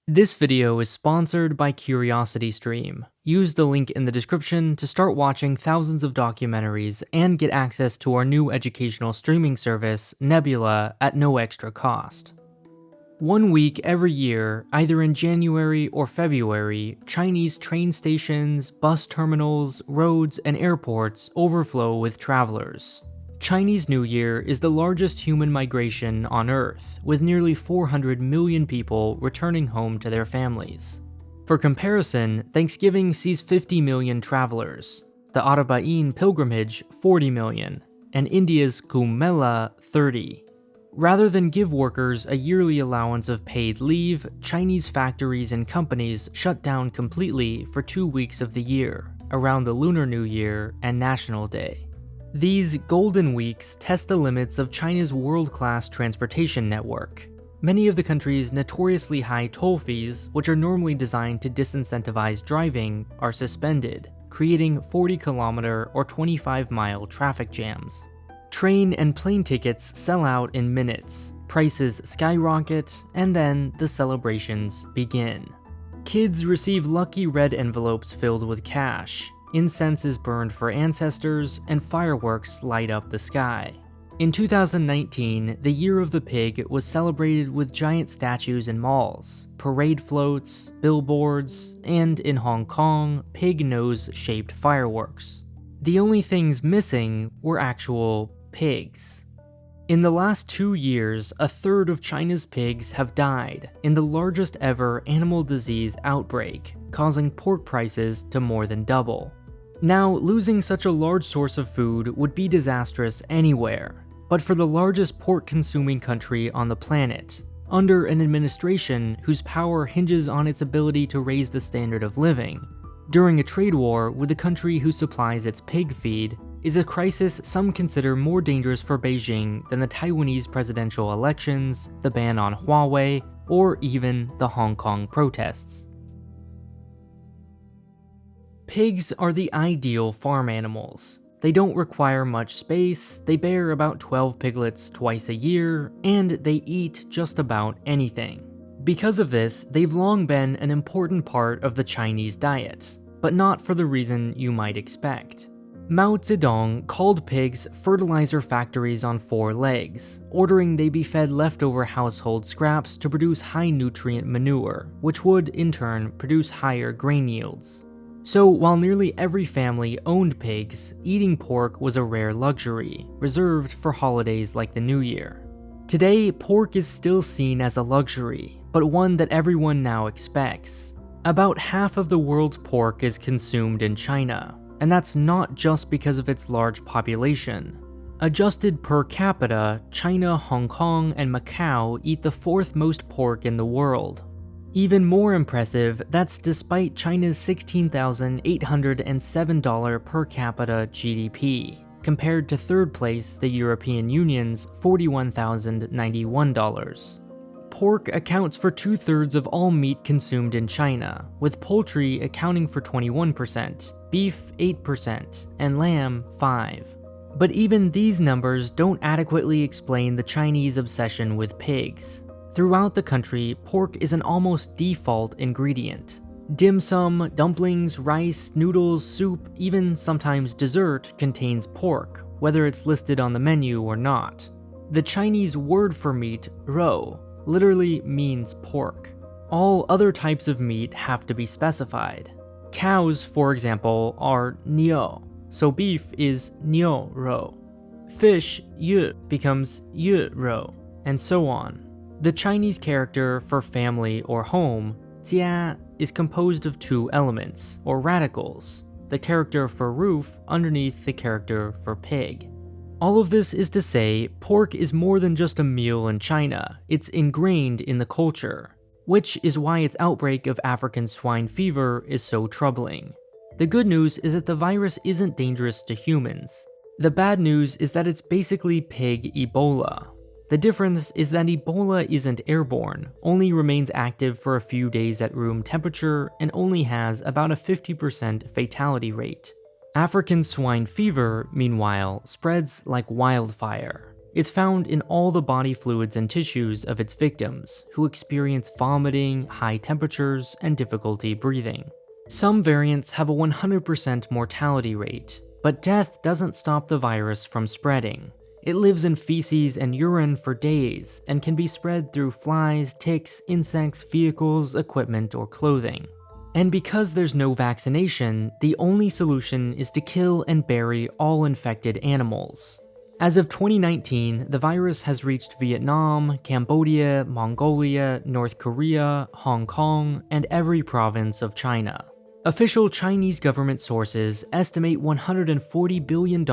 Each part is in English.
This video is sponsored by CuriosityStream. Use the link in the description to start watching thousands of documentaries and get access to our new educational streaming service, Nebula, at no extra cost. 1 week every year, either in January or February, Chinese train stations, bus terminals, roads, and airports overflow with travelers. Chinese New Year is the largest human migration on Earth, with nearly 400 million people returning home to their families. For comparison, Thanksgiving sees 50 million travelers, the Arbaeen pilgrimage 40 million, and India's Kumbh Mela 30. Rather than give workers a yearly allowance of paid leave, Chinese factories and companies shut down completely for 2 weeks of the year, around the Lunar New Year and National Day. These golden weeks test the limits of China's world-class transportation network. Many of the country's notoriously high toll fees, which are normally designed to disincentivize driving, are suspended, creating 40-kilometer or 25-mile traffic jams. Train and plane tickets sell out in minutes, prices skyrocket, and then the celebrations begin. Kids receive lucky red envelopes filled with cash. Incense is burned for ancestors, and fireworks light up the sky. In 2019, the Year of the Pig was celebrated with giant statues in malls, parade floats, billboards, and in Hong Kong, pig nose-shaped fireworks. The only things missing were actual pigs. In the last 2 years, a third of China's pigs have died in the largest ever animal disease outbreak, causing pork prices to more than double. Now, losing such a large source of food would be disastrous anywhere, but for the largest pork-consuming country on the planet, under an administration whose power hinges on its ability to raise the standard of living, during a trade war with the country who supplies its pig feed, is a crisis some consider more dangerous for Beijing than the Taiwanese presidential elections, the ban on Huawei, or even the Hong Kong protests. Pigs are the ideal farm animals. They don't require much space, they bear about 12 piglets twice a year, and they eat just about anything. Because of this, they've long been an important part of the Chinese diet, but not for the reason you might expect. Mao Zedong called pigs fertilizer factories on 4 legs, ordering they be fed leftover household scraps to produce high-nutrient manure, which would, in turn, produce higher grain yields. So, while nearly every family owned pigs, eating pork was a rare luxury, reserved for holidays like the New Year. Today, pork is still seen as a luxury, but one that everyone now expects. About half of the world's pork is consumed in China, and that's not just because of its large population. Adjusted per capita, China, Hong Kong, and Macau eat the 4th most pork in the world. Even more impressive, that's despite China's $16,807 per capita GDP, compared to 3rd place the European Union's $41,091. Pork accounts for 2/3 of all meat consumed in China, with poultry accounting for 21%, beef 8%, and lamb 5%. But even these numbers don't adequately explain the Chinese obsession with pigs. Throughout the country, pork is an almost default ingredient. Dim sum, dumplings, rice, noodles, soup, even sometimes dessert contains pork, whether it's listed on the menu or not. The Chinese word for meat, rou, literally means pork. All other types of meat have to be specified. Cows, for example, are niu, so beef is niu rou. Fish, yu, becomes yu rou, and so on. The Chinese character for family or home, jia, is composed of 2 elements, or radicals, the character for roof underneath the character for pig. All of this is to say, pork is more than just a meal in China, it's ingrained in the culture, which is why its outbreak of African swine fever is so troubling. The good news is that the virus isn't dangerous to humans. The bad news is that it's basically pig Ebola. The difference is that Ebola isn't airborne, only remains active for a few days at room temperature, and only has about a 50% fatality rate. African swine fever, meanwhile, spreads like wildfire. It's found in all the body fluids and tissues of its victims, who experience vomiting, high temperatures, and difficulty breathing. Some variants have a 100% mortality rate, but death doesn't stop the virus from spreading. It lives in feces and urine for days and can be spread through flies, ticks, insects, vehicles, equipment, or clothing. And because there's no vaccination, the only solution is to kill and bury all infected animals. As of 2019, the virus has reached Vietnam, Cambodia, Mongolia, North Korea, Hong Kong, and every province of China. Official Chinese government sources estimate $140 billion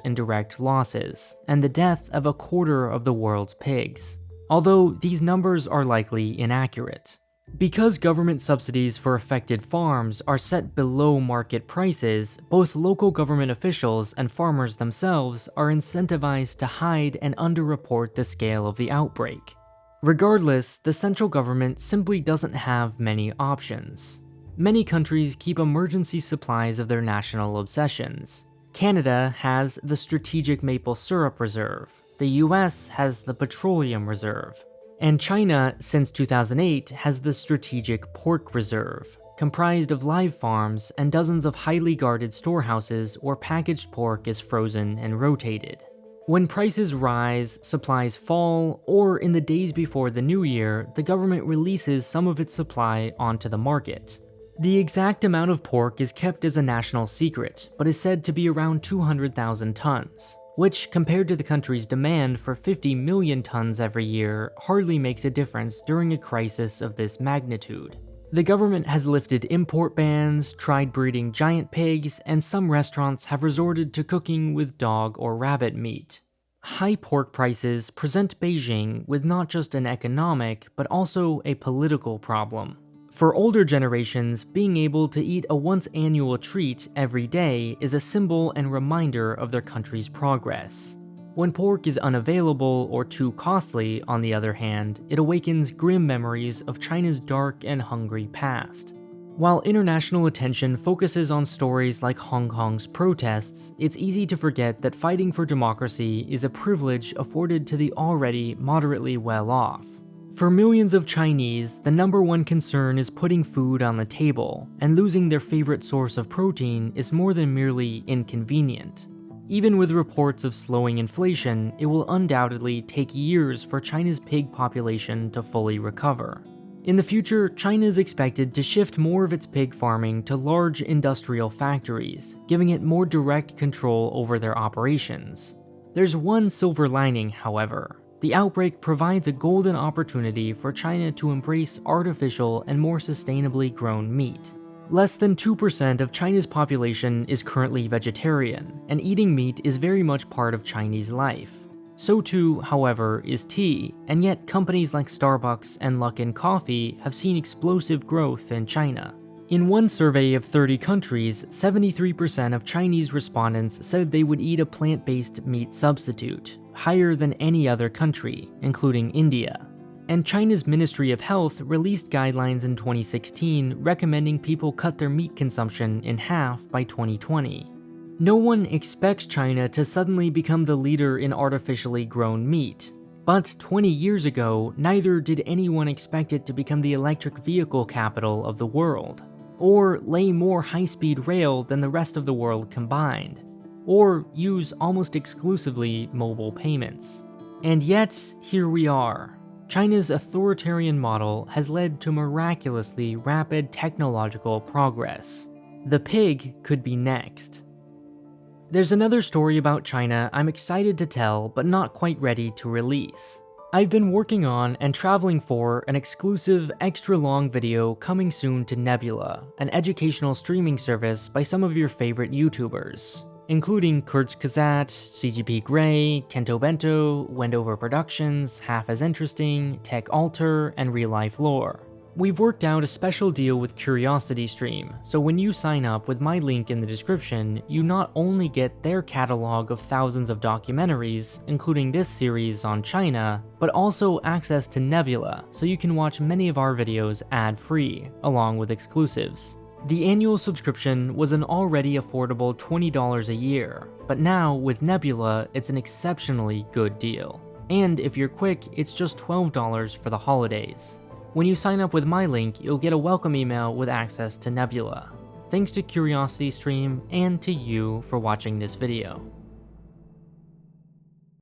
in direct losses, and the death of a quarter of the world's pigs. Although these numbers are likely inaccurate. Because government subsidies for affected farms are set below market prices, both local government officials and farmers themselves are incentivized to hide and underreport the scale of the outbreak. Regardless, the central government simply doesn't have many options. Many countries keep emergency supplies of their national obsessions. Canada has the Strategic Maple Syrup Reserve. The US has the Petroleum Reserve. And China, since 2008, has the Strategic Pork Reserve, comprised of live farms and dozens of highly guarded storehouses where packaged pork is frozen and rotated. When prices rise, supplies fall, or in the days before the new year, the government releases some of its supply onto the market. The exact amount of pork is kept as a national secret, but is said to be around 200,000 tons, which, compared to the country's demand for 50 million tons every year, hardly makes a difference during a crisis of this magnitude. The government has lifted import bans, tried breeding giant pigs, and some restaurants have resorted to cooking with dog or rabbit meat. High pork prices present Beijing with not just an economic, but also a political problem. For older generations, being able to eat a once-annual treat every day is a symbol and reminder of their country's progress. When pork is unavailable or too costly, on the other hand, it awakens grim memories of China's dark and hungry past. While international attention focuses on stories like Hong Kong's protests, it's easy to forget that fighting for democracy is a privilege afforded to the already moderately well-off. For millions of Chinese, the number one concern is putting food on the table, and losing their favorite source of protein is more than merely inconvenient. Even with reports of slowing inflation, it will undoubtedly take years for China's pig population to fully recover. In the future, China is expected to shift more of its pig farming to large industrial factories, giving it more direct control over their operations. There's one silver lining, however. The outbreak provides a golden opportunity for China to embrace artificial and more sustainably grown meat. Less than 2% of China's population is currently vegetarian, and eating meat is very much part of Chinese life. So too, however, is tea, and yet companies like Starbucks and Luckin Coffee have seen explosive growth in China. In one survey of 30 countries, 73% of Chinese respondents said they would eat a plant-based meat substitute, higher than any other country, including India. And China's Ministry of Health released guidelines in 2016 recommending people cut their meat consumption in half by 2020. No one expects China to suddenly become the leader in artificially grown meat. But 20 years ago, neither did anyone expect it to become the electric vehicle capital of the world, or lay more high-speed rail than the rest of the world combined, or use almost exclusively mobile payments. And yet, here we are. China's authoritarian model has led to miraculously rapid technological progress. The pig could be next. There's another story about China I'm excited to tell but not quite ready to release. I've been working on and traveling for an exclusive extra-long video coming soon to Nebula, an educational streaming service by some of your favorite YouTubers, including Kurtz Kazat, CGP Grey, Kento Bento, Wendover Productions, Half as Interesting, Tech Alter, and Real Life Lore. We've worked out a special deal with CuriosityStream, so when you sign up with my link in the description, you not only get their catalog of thousands of documentaries, including this series on China, but also access to Nebula, so you can watch many of our videos ad-free, along with exclusives. The annual subscription was an already affordable $20 a year, but now with Nebula, it's an exceptionally good deal. And if you're quick, it's just $12 for the holidays. When you sign up with my link, you'll get a welcome email with access to Nebula. Thanks to CuriosityStream and to you for watching this video.